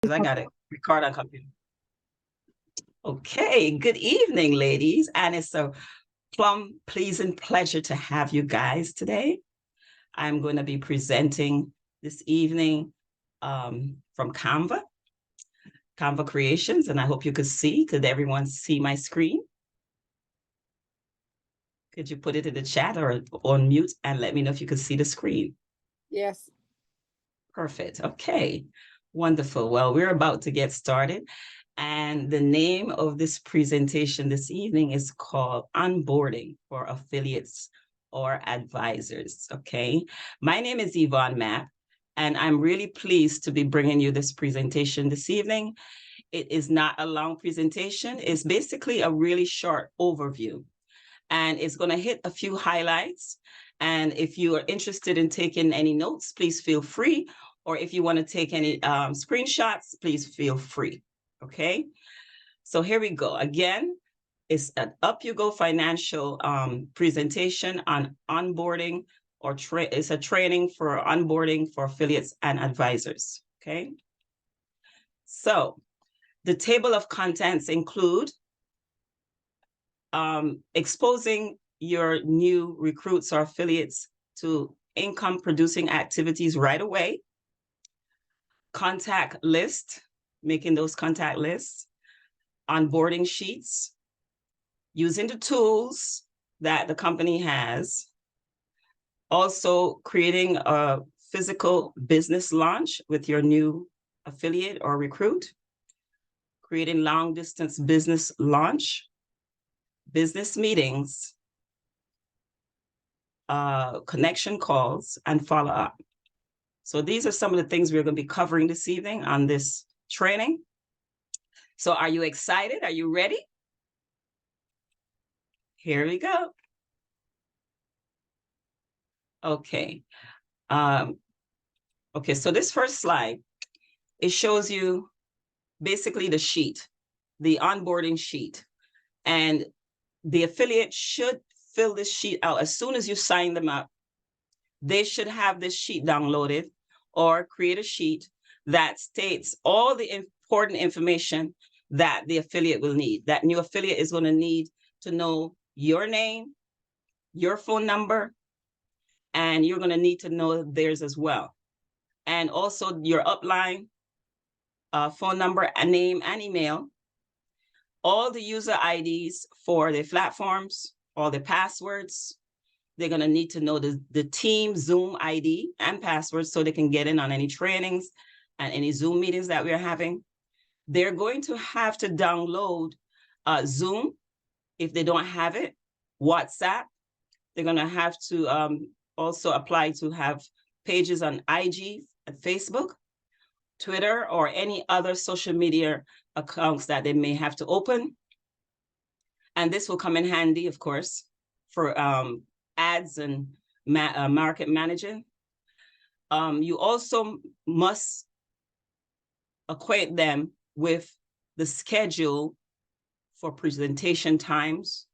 I got it. Record on computer. Okay, good evening, ladies. And it's a plum pleasing pleasure to have you guys today. I'm going to be presenting this evening from Canva Creations, and I hope you could see. Could everyone see my screen? Could you put it in the chat or on mute and let me know if you could see the screen? Yes. Perfect. Okay. Wonderful. Well, we're about to get started. And the name of this presentation this evening is called Onboarding for Affiliates or Advisors. Okay. My name is Yvonne Mapp, and I'm really pleased to be bringing you this presentation this evening. It is not a long presentation. It's basically a really short overview. And it's going to hit a few highlights. And if you are interested in taking any notes, please feel free. Or if you want to take any screenshots, please feel free. Okay. So here we go. Again, it's an Up You Go financial presentation on onboarding, or it's a training for onboarding for affiliates and advisors. Okay. So the table of contents include exposing your new recruits or affiliates to income producing activities right away, contact list, making those contact lists, onboarding sheets, using the tools that the company has, also creating a physical business launch with your new affiliate or recruit, creating long distance business launch, business meetings, connection calls, and follow up. So these are some of the things we're going to be covering this evening on this training. So are you excited? Are you ready? Here we go. Okay. Okay, so this first slide, it shows you basically the sheet, the onboarding sheet. And the affiliate should fill this sheet out as soon as you sign them up. They should have this sheet downloaded or create a sheet that states all the important information that the affiliate will need. That new affiliate is going to need to know your name, your phone number, and you're going to need to know theirs as well. And also your upline, phone number, and name, and email, all the user IDs for the platforms, all the passwords. They're going to need to know the team Zoom ID and passwords so they can get in on any trainings and any Zoom meetings that we're having. They're going to have to download Zoom if they don't have it, WhatsApp. They're going to have to also apply to have pages on IG and Facebook, Twitter, or any other social media accounts that they may have to open. And this will come in handy, of course, for ads and market managing. You also must acquaint them with the schedule for presentation times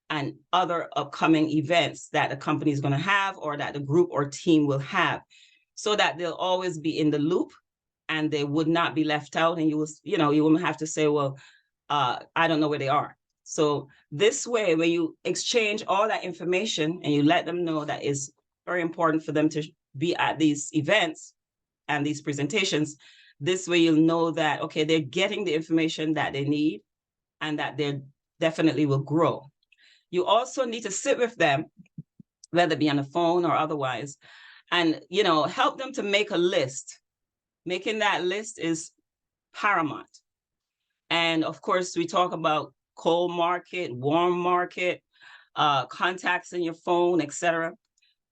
and other upcoming events that the company is going to have or that the group or team will have, so that they'll always be in the loop and they would not be left out. And you won't have to say, well, I don't know where they are. So this way, when you exchange all that information and you let them know that it's very important for them to be at these events and these presentations, this way you'll know that, okay, they're getting the information that they need and that they definitely will grow. You also need to sit with them, whether it be on the phone or otherwise, and help them to make a list. Making that list is paramount. And of course, we talk about cold market, warm market, contacts in your phone, etc.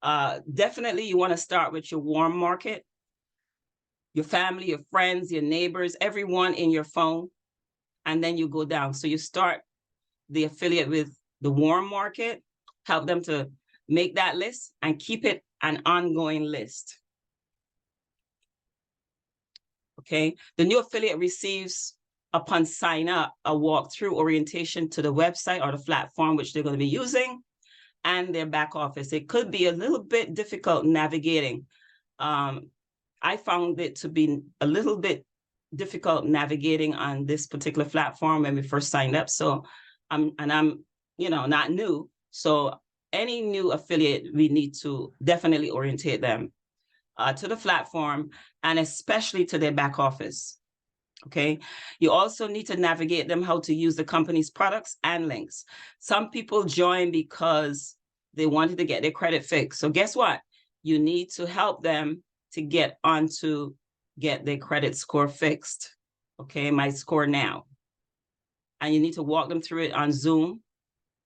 Definitely, you want to start with your warm market, your family, your friends, your neighbors, everyone in your phone, and then you go down. So you start the affiliate with the warm market, help them to make that list and keep it an ongoing list. Okay, the new affiliate receives, upon sign up, a walkthrough orientation to the website or the platform which they're going to be using and their back office. It could be a little bit difficult navigating. I found it to be a little bit difficult navigating on this particular platform when we first signed up. So I'm not new. So any new affiliate, we need to definitely orientate them to the platform, and especially to their back office. Okay. You also need to navigate them how to use the company's products and links. Some people join because they wanted to get their credit fixed. So guess what? You need to help them to get their credit score fixed. Okay. My score now. And you need to walk them through it on Zoom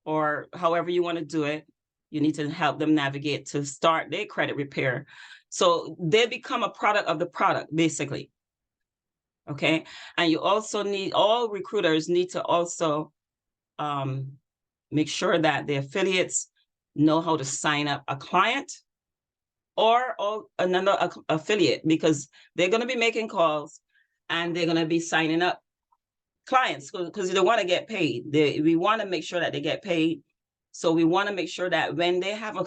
or however you want to do it. You need to help them navigate to start their credit repair. So they become a product of the product, basically. Okay. And you also all recruiters need to also make sure that the affiliates know how to sign up a client or another affiliate, because they're going to be making calls and they're going to be signing up clients because they want to get paid. We want to make sure that they get paid. So we want to make sure that when they have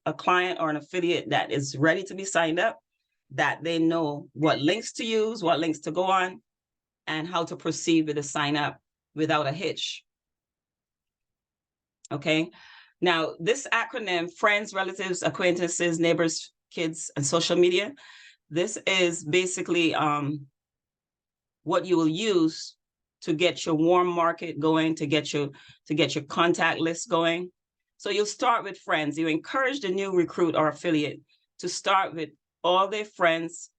a client or an affiliate that is ready to be signed up, that they know what links to use, what links to go on, and how to proceed with the sign up without a hitch. Okay. Now, this acronym, friends, relatives, acquaintances, neighbors, kids, and social media, this is basically what you will use to get your warm market going, to get your contact list going. So you'll start with friends. You encourage the new recruit or affiliate to start with all their friends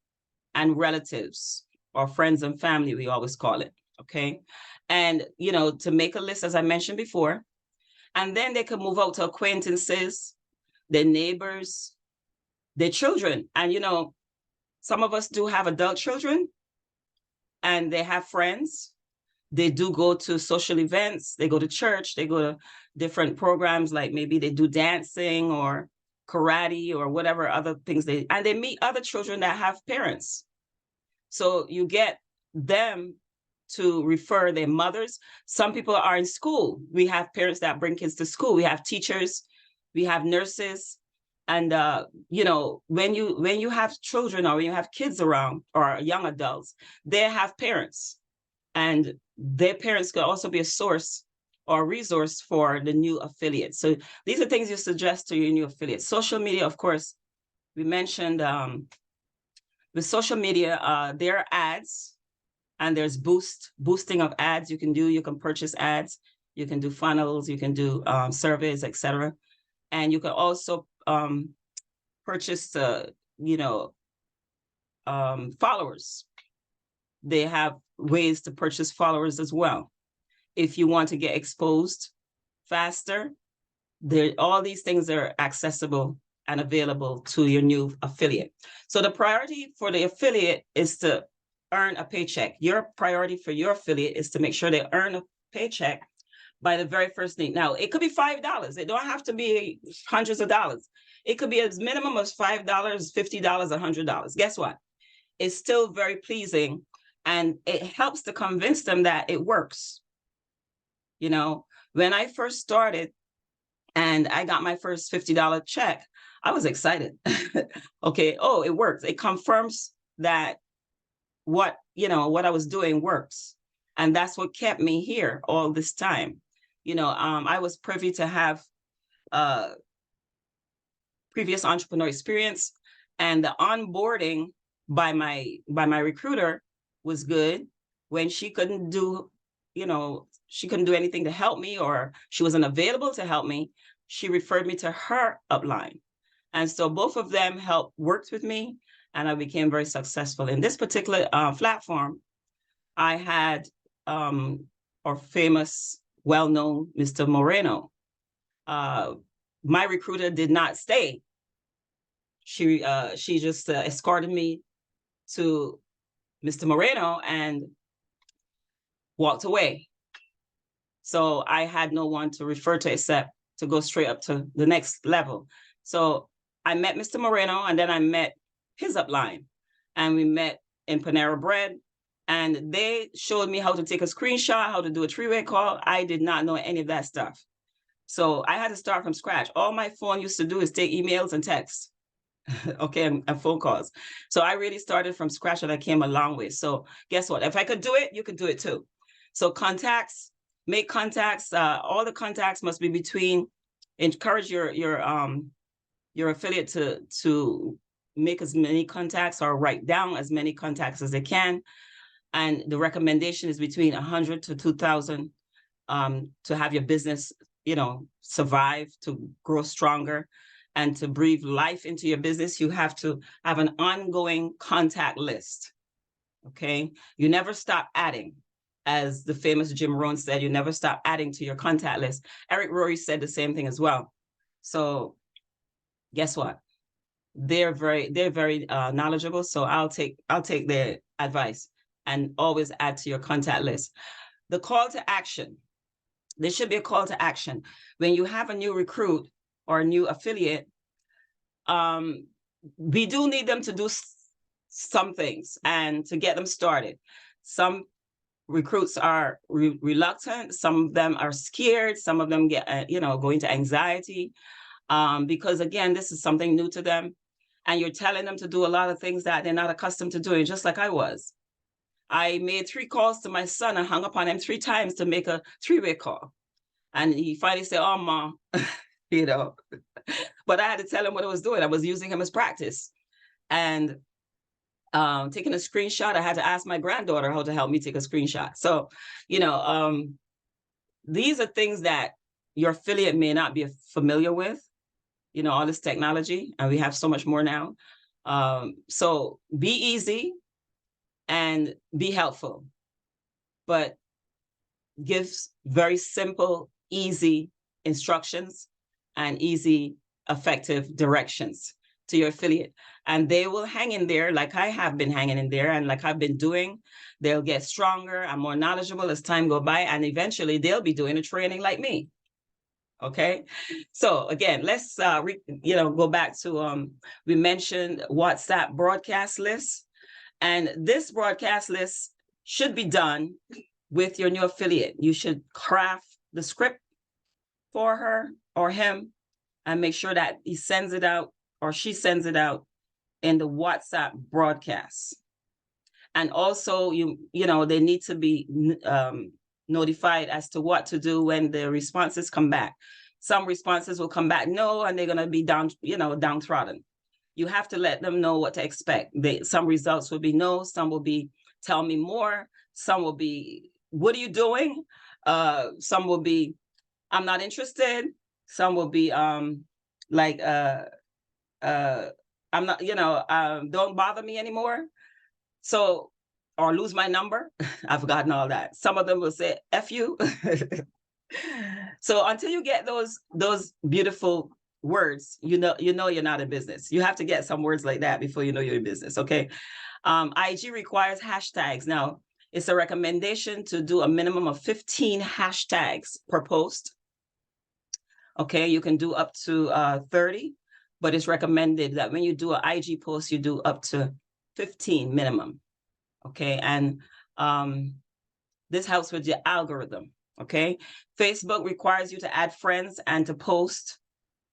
and relatives, or friends and family, we always call it. Okay. And, to make a list, as I mentioned before, and then they can move out to acquaintances, their neighbors, their children. And, some of us do have adult children and they have friends. They do go to social events. They go to church. They go to different programs, like maybe they do dancing or karate or whatever other things and they meet other children that have parents. So you get them to refer their mothers. Some people are in school. We have parents that bring kids to school. We have teachers. We have nurses. And, when you have children or when you have kids around or young adults, they have parents. And their parents could also be a source or resource for the new affiliate. So these are things you suggest to your new affiliate. Social media, of course, we mentioned with social media, there are ads and there's boosting of ads you can do. You can purchase ads, you can do funnels, you can do surveys, etc. And you can also purchase, followers. They have ways to purchase followers as well. If you want to get exposed faster, all these things are accessible and available to your new affiliate. So the priority for the affiliate is to earn a paycheck. Your priority for your affiliate is to make sure they earn a paycheck by the very first thing. Now, it could be $5. It don't have to be hundreds of dollars. It could be as minimum as $5, $50, $100. Guess what? It's still very pleasing. And it helps to convince them that it works. When I first started and I got my first $50 check, I was excited. Okay. Oh, it works. It confirms that what I was doing works. And that's what kept me here all this time. I was privy to have previous entrepreneur experience, and the onboarding by my recruiter was good. When she couldn't do anything to help me, or she wasn't available to help me, she referred me to her upline. And so both of them worked with me, and I became very successful. In this particular platform, I had our famous, well-known Mr. Moreno. My recruiter did not stay. She just escorted me to Mr. Moreno and walked away. So I had no one to refer to except to go straight up to the next level. So I met Mr. Moreno, and then I met his upline, and we met in Panera Bread, and they showed me how to take a screenshot, how to do a three-way call. I did not know any of that stuff. So I had to start from scratch. All my phone used to do is take emails and text. okay, and phone calls. So I really started from scratch and I came a long way. So guess what? If I could do it, you could do it too. So contacts, make contacts. All the contacts must be between. Encourage your affiliate to make as many contacts or write down as many contacts as they can. And the recommendation is between 100 to 2,000 to have your business, survive, to grow stronger, and to breathe life into your business. You have to have an ongoing contact list. Okay, you never stop adding. As the famous Jim Rohn said, you never stop adding to your contact list. Eric Rory said the same thing as well. So guess what? They're very knowledgeable. So I'll take their advice and always add to your contact list. The call to action. There should be a call to action. When you have a new recruit or a new affiliate, we do need them to do some things and to get them started. Some recruits are reluctant. Some of them are scared. Some of them get, go into anxiety because, again, this is something new to them. And you're telling them to do a lot of things that they're not accustomed to doing, just like I was. I made 3 calls to my son and hung up on him 3 times to make a 3-way call. And he finally said, "Oh, Mom," but I had to tell him what I was doing. I was using him as practice. And taking a screenshot, I had to ask my granddaughter how to help me take a screenshot. So, these are things that your affiliate may not be familiar with, all this technology, and we have so much more now. So be easy and be helpful, but give very simple, easy instructions and easy, effective directions to your affiliate. And they will hang in there like I have been hanging in there and like I've been doing. They'll get stronger and more knowledgeable as time goes by, and eventually they'll be doing a training like me. Okay, so again, let's go back to we mentioned WhatsApp broadcast lists, and this broadcast list should be done with your new affiliate. You should craft the script for her or him and make sure that he sends it out or she sends it out in the WhatsApp broadcast. And also, they need to be notified as to what to do when the responses come back. Some responses will come back no, and they're going to be downtrodden. You have to let them know what to expect. Some results will be no, some will be tell me more, some will be what are you doing? Some will be I'm not interested. Some will be I'm not, don't bother me anymore. So, or lose my number. I've gotten all that. Some of them will say F you. So until you get those beautiful words, you're not in business. You have to get some words like that before you know you're in business. Okay. IG requires hashtags. Now, it's a recommendation to do a minimum of 15 hashtags per post. Okay, you can do up to 30, but it's recommended that when you do an IG post, you do up to 15 minimum. Okay, and this helps with your algorithm. Okay, Facebook requires you to add friends and to post.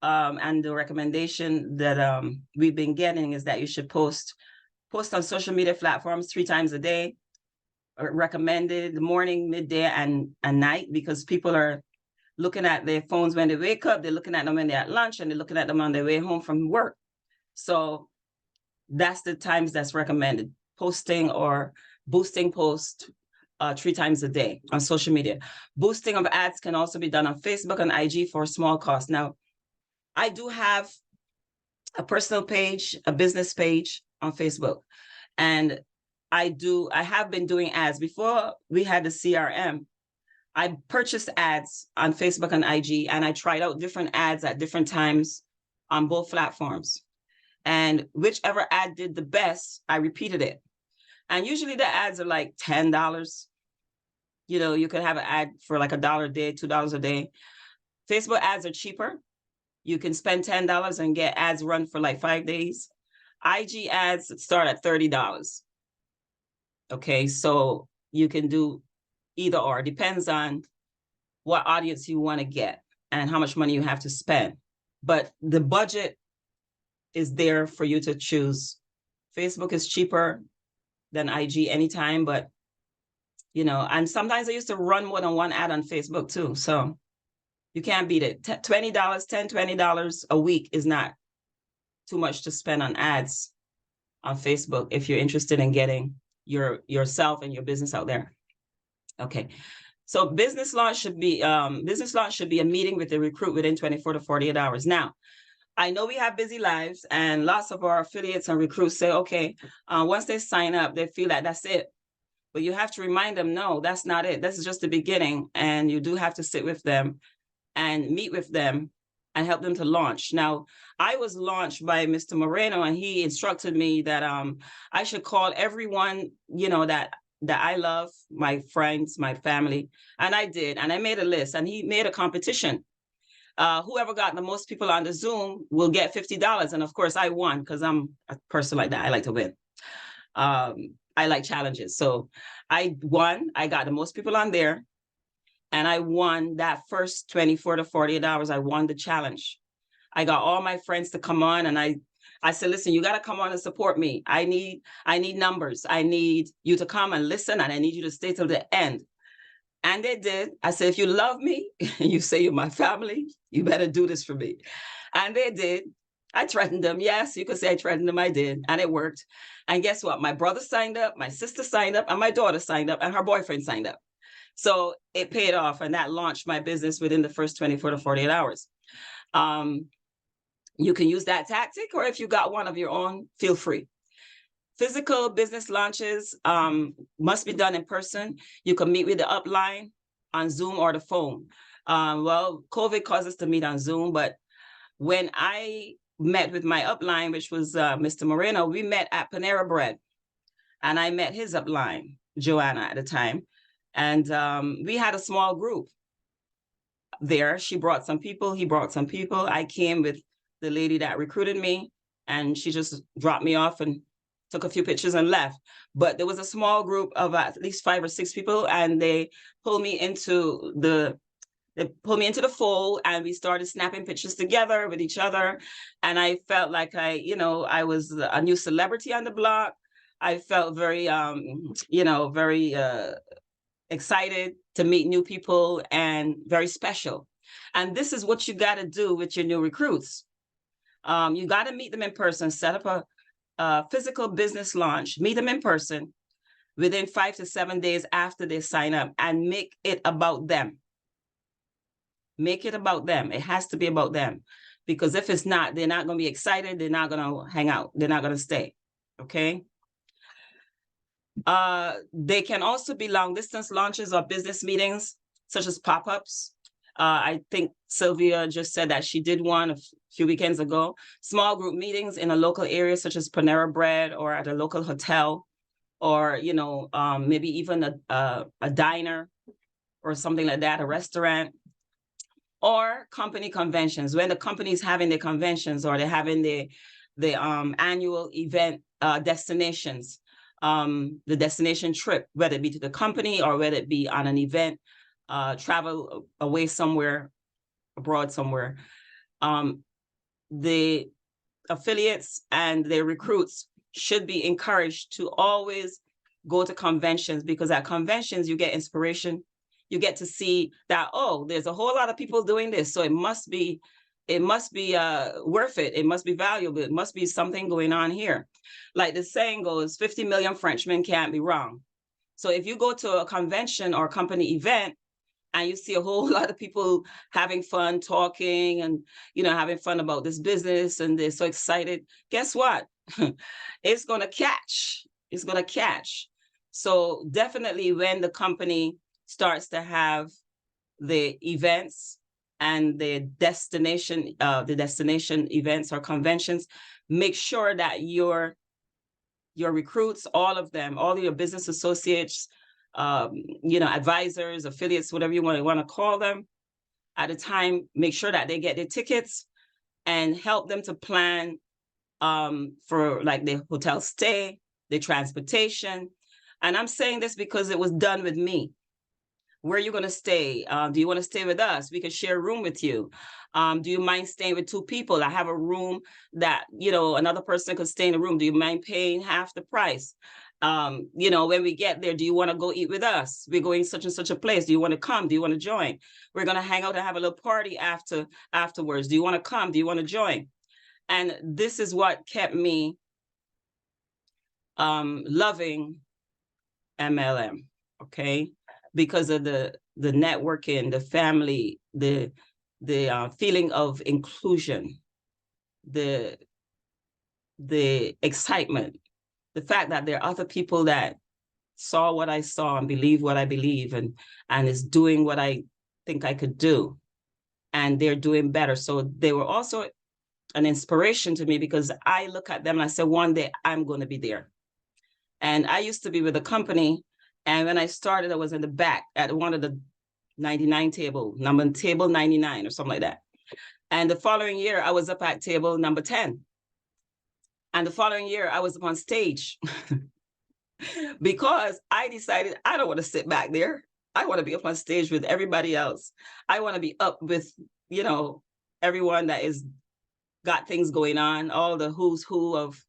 And the recommendation that we've been getting is that you should post on social media platforms 3 times a day, recommended morning, midday, and night, because people are looking at their phones when they wake up, they're looking at them when they're at lunch, and they're looking at them on their way home from work. So that's the times that's recommended, posting or boosting posts 3 times a day on social media. Boosting of ads can also be done on Facebook and IG for a small cost. Now, I do have a personal page, a business page on Facebook, and I have been doing ads. Before we had the CRM, I purchased ads on Facebook and IG, and I tried out different ads at different times on both platforms. And whichever ad did the best, I repeated it. And usually the ads are like $10. You could have an ad for like $1 a day, $2 a day. Facebook ads are cheaper. You can spend $10 and get ads run for like 5 days. IG ads start at $30. Okay, so you can do either or. Depends on what audience you want to get and how much money you have to spend. But the budget is there for you to choose. Facebook is cheaper than IG anytime, but and sometimes I used to run more than one ad on Facebook too. So you can't beat it. $20, $20 a week is not too much to spend on ads on Facebook if you're interested in getting yourself and your business out there. Okay. So business launch should be a meeting with the recruit within 24 to 48 hours. Now, I know we have busy lives, and lots of our affiliates and recruits say, okay, once they sign up, they feel that that's it. But you have to remind them, no, that's not it. This is just the beginning. And you do have to sit with them and meet with them and help them to launch. Now, I was launched by Mr. Moreno, and he instructed me that I should call everyone, that I love, my friends, my family. And I did. And I made a list, and he made a competition. Whoever got the most people on the Zoom will get $50. And of course, I won because I'm a person like that. I like to win. I like challenges. So I won. I got the most people on there. And I won that first 24 to 48 hours. I won the challenge. I got all my friends to come on, and I said, listen, you got to come on and support me. I need numbers. I need you to come and listen, and I need you to stay till the end. And they did. I said, if you love me, you say you're my family, you better do this for me. And they did. I threatened them. Yes, you could say I threatened them. I did. And it worked. And guess what? My brother signed up, my sister signed up, and my daughter signed up, and her boyfriend signed up. So it paid off, and that launched my business within the first 24 to 48 hours. You can use that tactic, or if you got one of your own, feel free. Physical business launches must be done in person. You can meet with the upline on Zoom or the phone. Well, COVID caused us to meet on Zoom, but when I met with my upline, which was Mr. Moreno, we met at Panera Bread, and I met his upline, Joanna, at the time. And we had a small group there. She brought some people, he brought some people. I came with the lady that recruited me, and she just dropped me off and took a few pictures and left. But there was a small group of at least 5 or 6 people, and they pulled me into the fold, and we started snapping pictures together with each other. And I felt like I was a new celebrity on the block. I felt very, very excited to meet new people and very special. And this is what you got to do with your new recruits. You got to meet them in person, set up a physical business launch, meet them in person within 5 to 7 days after they sign up, and make it about them. Make it about them. It has to be about them, because if it's not, they're not going to be excited. They're not going to hang out. They're not going to stay. Okay. They can also be long distance launches or business meetings, such as pop-ups. I think Sylvia just said that she did one a few weekends ago. Small group meetings in a local area, such as Panera Bread, or at a local hotel, or, maybe even a diner or something like that, a restaurant. Or company conventions, when the company is having their conventions, or they're having the annual event destinations, the destination trip, whether it be to the company or whether it be on an event, travel away somewhere, abroad somewhere. The affiliates and their recruits should be encouraged to always go to conventions, because at conventions you get inspiration. You get to see that, oh, there's a whole lot of people doing this, so it must be worth it. It must be valuable. It must be something going on here. Like the saying goes, 50 million Frenchmen can't be wrong. So if you go to a convention or company event and you see a whole lot of people having fun, talking, and having fun about this business, and they're so excited, guess what? It's going to catch. It's going to catch. So definitely, when the company starts to have the events and the destination events or conventions, make sure that your recruits, all of them, all of your business associates, advisors, affiliates, whatever you want to call them, at a time, make sure that they get their tickets, and help them to plan for like the hotel stay, the transportation. And I'm saying this because it was done with me. Where are you going to stay? Do you want to stay with us? We can share a room with you. Do you mind staying with 2 people? I have a room that, another person could stay in the room. Do you mind paying half the price? When we get there, do you want to go eat with us? We're going such and such a place. Do you want to come? Do you want to join? We're going to hang out and have a little party afterwards. Do you want to come? Do you want to join? And this is what kept me loving MLM, okay? Because of the networking, the family, the feeling of inclusion, the excitement, the fact that there are other people that saw what I saw and believe what I believe and is doing what I think I could do, and they're doing better. So they were also an inspiration to me, because I look at them and I say, one day I'm going to be there. And I used to be with a company, and when I started, I was in the back at one of the 99 table 99 or something like that. And the following year, I was up at table number 10. And the following year, I was up on stage because I decided I don't want to sit back there. I want to be up on stage with everybody else. I want to be up with, everyone that is got things going on, all the who's who of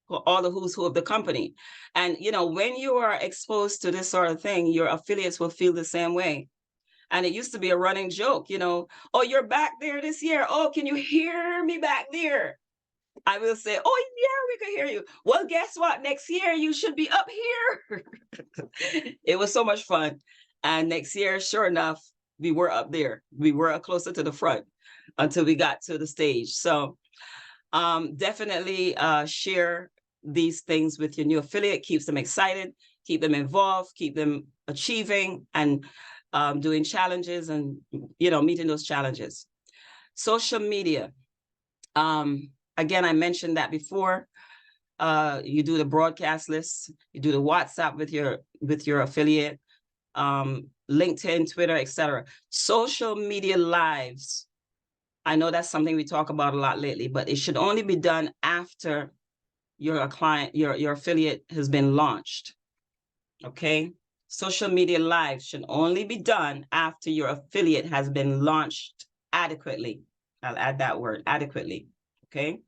the company. And, when you are exposed to this sort of thing, your affiliates will feel the same way. And it used to be a running joke, oh, you're back there this year. Oh, can you hear me back there? I will say, oh, yeah, we can hear you. Well, guess what? Next year, you should be up here. It was so much fun. And next year, sure enough, we were up there. We were closer to the front until we got to the stage. So definitely share these things with your new affiliate. Keeps them excited, keep them involved, keep them achieving and doing challenges and, meeting those challenges. Social media. Again, I mentioned that before. You do the broadcast list, you do the WhatsApp with your affiliate, LinkedIn, Twitter, etc. Social media lives. I know that's something we talk about a lot lately, but it should only be done after your client, your affiliate has been launched. Okay. Social media live should only be done after your affiliate has been launched adequately. I'll add that word, adequately. Okay.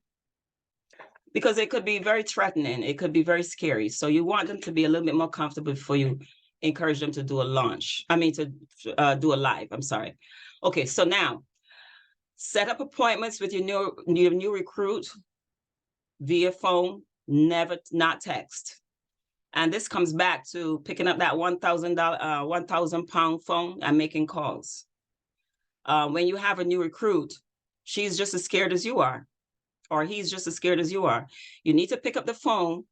Because it could be very threatening. It could be very scary. So you want them to be a little bit more comfortable before you encourage them to do a launch. To do a live. I'm sorry. Okay. So now set up appointments with your new recruit via phone, not text. And this comes back to picking up that £1,000 phone and making calls. When you have a new recruit, she's just as scared as you are, or he's just as scared as you are. You need to pick up the phone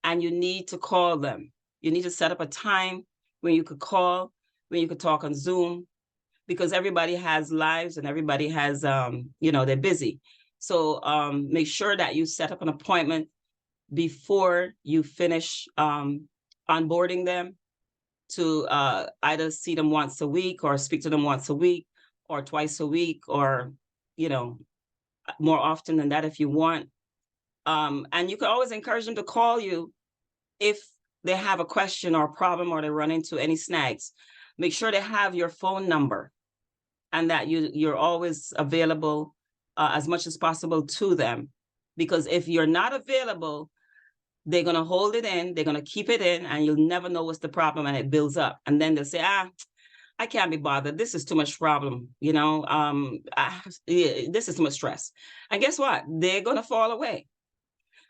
and you need to call them. You need to set up a time when you could call, when you could talk on Zoom, because everybody has lives and everybody has, they're busy. So make sure that you set up an appointment before you finish onboarding them to either see them once a week or speak to them once a week or twice a week, or, more often than that if you want. And you can always encourage them to call you if they have a question or a problem or they run into any snags. Make sure they have your phone number and that you're always available as much as possible to them. Because if you're not available, they're going to hold it in, they're going to keep it in, and you'll never know what's the problem, and it builds up. And then they'll say, I can't be bothered. This is too much problem. This is too much stress. And guess what? They're going to fall away.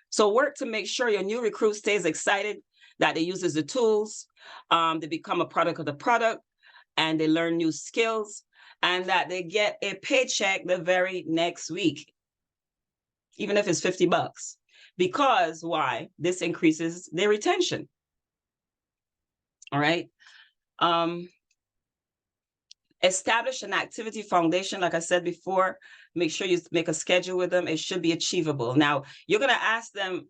So work to make sure your new recruit stays excited, that they uses the tools, they become a product of the product, and they learn new skills, and that they get a paycheck the very next week, even if it's $50. Because why? This increases their retention. All right. Establish an activity foundation. Like I said before, make sure you make a schedule with them. It should be achievable. Now, you're going to ask them,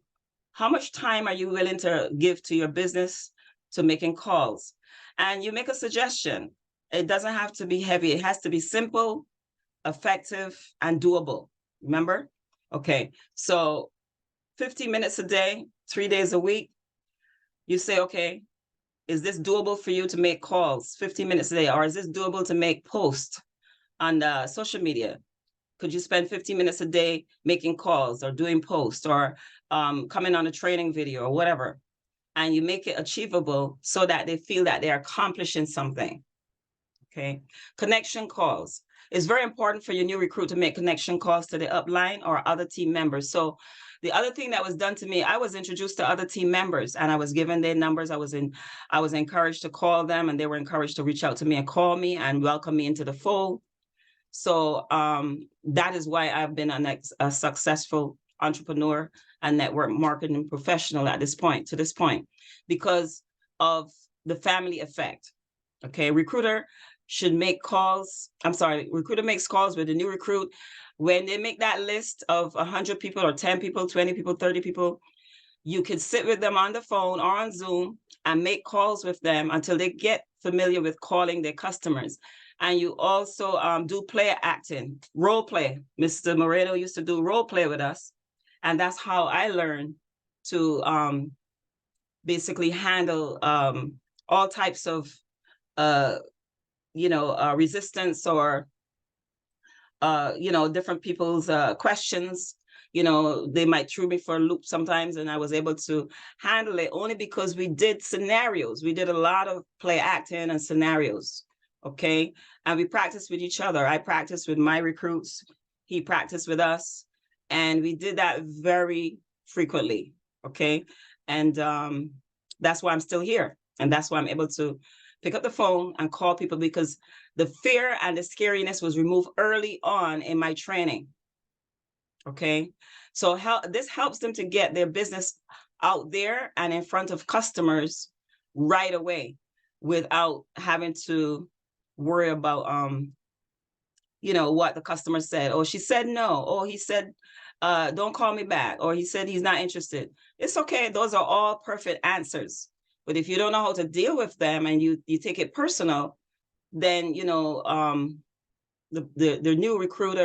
how much time are you willing to give to your business, to making calls? And you make a suggestion. It doesn't have to be heavy. It has to be simple, effective, and doable. Remember? Okay. So 50 minutes a day, 3 days a week. You say, okay, is this doable for you to make calls 15 minutes a day? Or is this doable to make posts on social media? Could you spend 15 minutes a day making calls or doing posts or coming on a training video or whatever? And you make it achievable so that they feel that they're accomplishing something. Okay. Connection calls. It's very important for your new recruit to make connection calls to the upline or other team members. So the other thing that was done to me, I was introduced to other team members and I was given their numbers. I was encouraged to call them and they were encouraged to reach out to me and call me and welcome me into the fold. So that is why I've been a successful entrepreneur and network marketing professional to this point, because of the family effect. Okay, recruiter makes calls with a new recruit. When they make that list of 100 people or 10 people, 20 people, 30 people, you can sit with them on the phone or on Zoom and make calls with them until they get familiar with calling their customers. And you also do play acting, role play. Mr. Moreno used to do role play with us. And that's how I learned to basically handle all types of, resistance or, different people's questions. They might throw me for a loop sometimes, and I was able to handle it only because we did scenarios. We did a lot of play acting and scenarios, okay? And we practiced with each other. I practiced with my recruits. He practiced with us. And we did that very frequently, okay? And that's why I'm still here. And that's why I'm able to pick up the phone and call people, because the fear and the scariness was removed early on in my training. Okay, so this helps them to get their business out there and in front of customers right away without having to worry about what the customer said. Oh, she said no. Oh, he said don't call me back. Or he said he's not interested. It's okay. Those are all perfect answers. But if you don't know how to deal with them and you take it personal, then the new recruit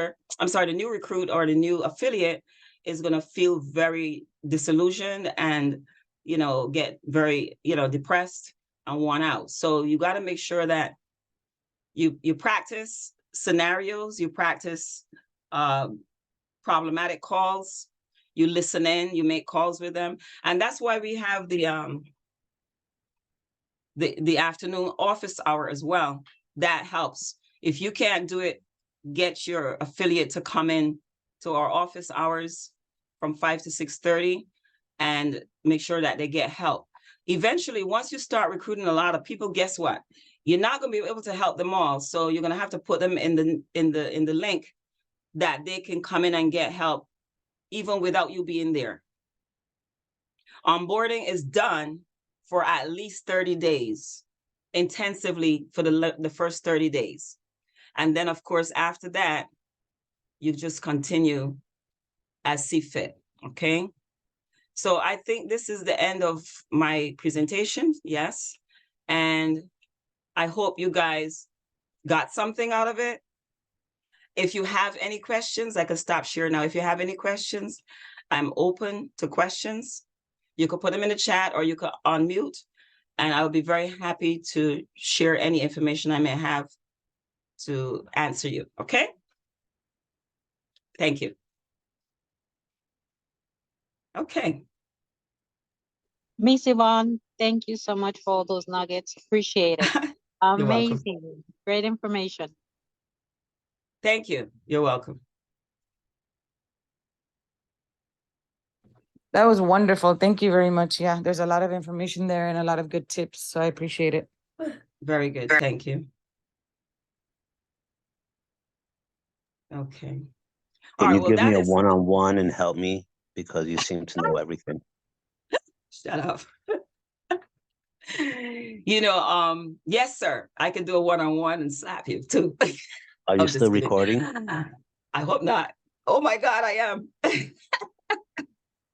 or the new affiliate is going to feel very disillusioned and get very depressed and worn out. So you got to make sure that you practice scenarios, you practice problematic calls, you listen in, you make calls with them. And that's why we have the afternoon office hour as well. That helps. If you can't do it, get your affiliate to come in to our office hours from 5 to 6:30 and make sure that they get help. Eventually, once you start recruiting a lot of people, guess what? You're not going to be able to help them all. So you're going to have to put them in the link that they can come in and get help even without you being there. Onboarding is done for at least 30 days, intensively for the first 30 days. And then, of course, after that, you just continue as see fit, okay? So I think this is the end of my presentation, yes. And I hope you guys got something out of it. If you have any questions, I can stop sharing now. If you have any questions, I'm open to questions. You can put them in the chat or you can unmute, and I'll be very happy to share any information I may have to answer you, okay? Thank you. Okay. Miss Yvonne, thank you so much for all those nuggets. Appreciate it. You're welcome. Amazing. Great information. Thank you. You're welcome. That was wonderful. Thank you very much. Yeah, there's a lot of information there and a lot of good tips. So I appreciate it. Very good. Thank you. Okay. Can you give me a one-on-one and help me? Because you seem to know everything. Shut up. Yes, sir. I can do a one-on-one and slap you too. Are you still recording? I hope not. Oh my God, I am.